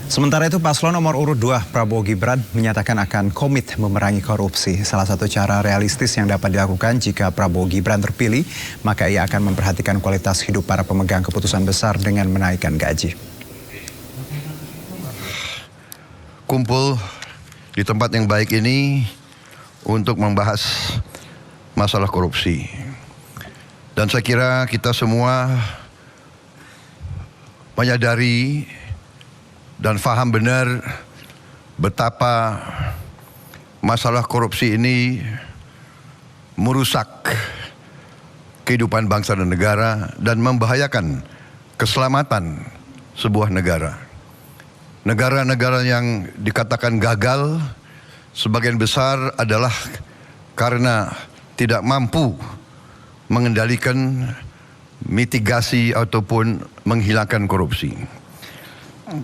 Sementara itu paslon nomor urut 2 Prabowo Gibran menyatakan akan komit memerangi korupsi. Salah satu cara realistis yang dapat dilakukan jika Prabowo Gibran terpilih, maka ia akan memperhatikan kualitas hidup para pemegang keputusan besar dengan menaikkan gaji. Kumpul di tempat yang baik ini untuk membahas masalah korupsi. Dan saya kira kita semua menyadari dan faham benar betapa masalah korupsi ini merusak kehidupan bangsa dan negara dan membahayakan keselamatan sebuah negara. Negara-negara yang dikatakan gagal sebagian besar adalah karena tidak mampu mengendalikan mitigasi ataupun menghilangkan korupsi.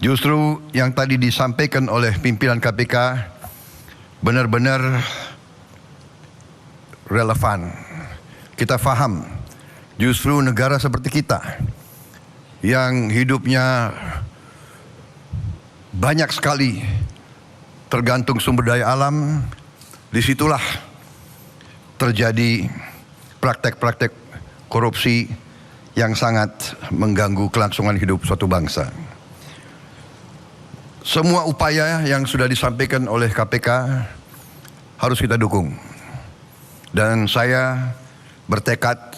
Justru yang tadi disampaikan oleh pimpinan KPK benar-benar relevan. Kita faham justru negara seperti kita yang hidupnya banyak sekali tergantung sumber daya alam, disitulah terjadi praktek-praktek korupsi yang sangat mengganggu kelangsungan hidup suatu bangsa. Semua upaya yang sudah disampaikan oleh KPK harus kita dukung. Dan saya bertekad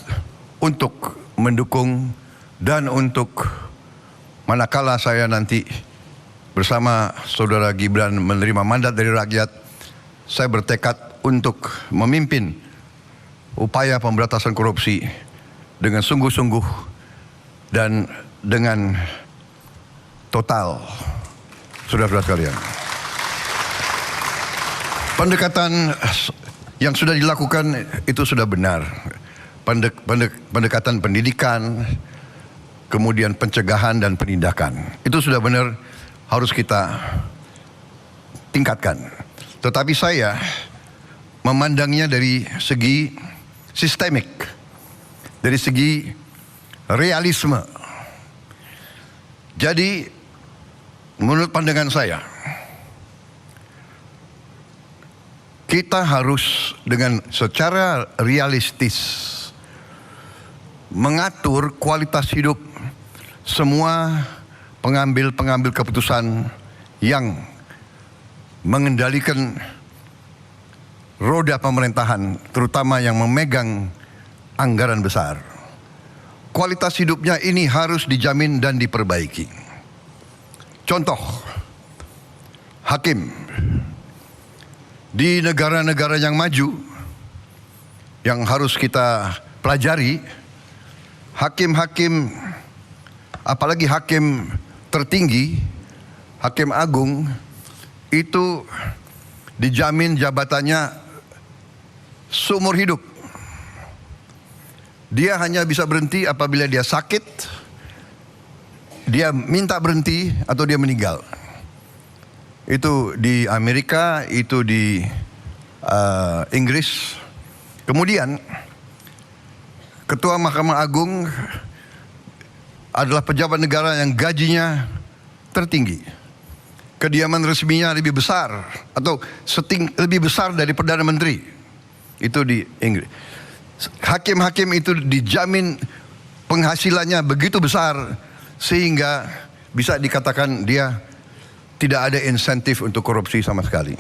untuk mendukung dan untuk manakala saya nanti bersama saudara Gibran menerima mandat dari rakyat, saya bertekad untuk memimpin upaya pemberantasan korupsi dengan sungguh-sungguh dan dengan total. Saudara-saudara sekalian, pendekatan yang sudah dilakukan itu sudah benar. Pendekatan pendidikan, kemudian pencegahan dan penindakan, itu sudah benar, harus kita tingkatkan. Tetapi saya memandangnya dari segi sistemik, dari segi realisme. Jadi menurut pandangan saya, kita harus dengan secara realistis mengatur kualitas hidup semua pengambil keputusan yang mengendalikan roda pemerintahan, terutama yang memegang anggaran besar. Kualitas hidupnya ini harus dijamin dan diperbaiki. Contoh, hakim di negara-negara yang maju yang harus kita pelajari, hakim-hakim, apalagi hakim tertinggi, hakim agung, itu dijamin jabatannya seumur hidup. Dia hanya bisa berhenti apabila dia sakit, dia minta berhenti atau dia meninggal. Itu di Amerika, itu di Inggris. Kemudian Ketua Mahkamah Agung adalah pejabat negara yang gajinya tertinggi. Kediaman resminya lebih besar atau lebih besar dari Perdana Menteri. Itu di Inggris. Hakim-hakim itu dijamin penghasilannya begitu besar sehingga bisa dikatakan dia tidak ada insentif untuk korupsi sama sekali.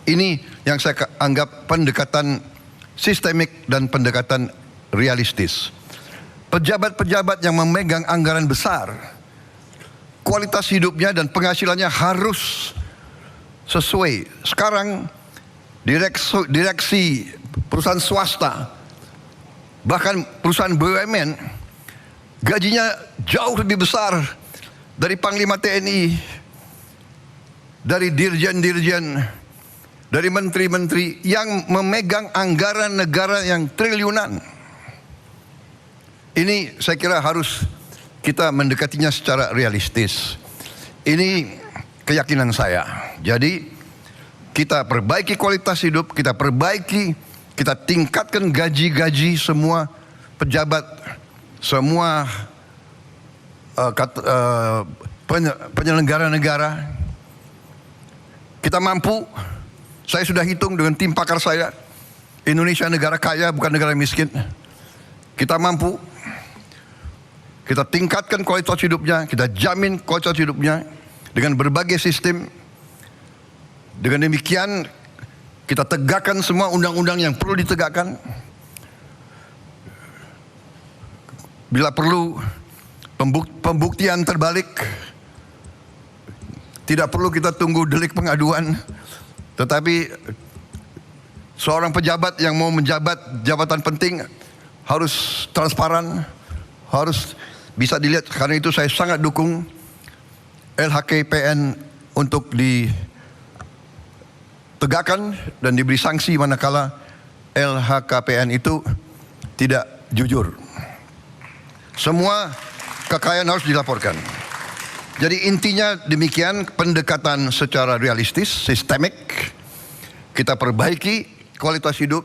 Ini yang saya anggap pendekatan sistemik dan pendekatan realistis. Pejabat-pejabat yang memegang anggaran besar, kualitas hidupnya dan penghasilannya harus sesuai. Sekarang direksi perusahaan swasta, bahkan perusahaan BUMN, gajinya jauh lebih besar dari Panglima TNI, dari dirjen-dirjen, dari menteri-menteri yang memegang anggaran negara yang triliunan. Ini saya kira harus kita mendekatinya secara realistis. Ini keyakinan saya. Jadi kita perbaiki kualitas hidup, kita tingkatkan gaji-gaji semua pejabat, semua penyelenggara negara, Kita mampu, saya sudah hitung dengan tim pakar saya, Indonesia negara kaya bukan negara miskin. Kita mampu, kita tingkatkan kualitas hidupnya, kita jamin kualitas hidupnya dengan berbagai sistem. Dengan demikian kita tegakkan semua undang-undang yang perlu ditegakkan. Bila perlu pembuktian terbalik, tidak perlu kita tunggu delik pengaduan, tetapi seorang pejabat yang mau menjabat jabatan penting harus transparan, harus bisa dilihat. Karena itu saya sangat dukung LHKPN untuk ditegakkan dan diberi sanksi manakala LHKPN itu tidak jujur. Semua kekayaan harus dilaporkan. Jadi intinya demikian, pendekatan secara realistis, sistemik. Kita perbaiki kualitas hidup,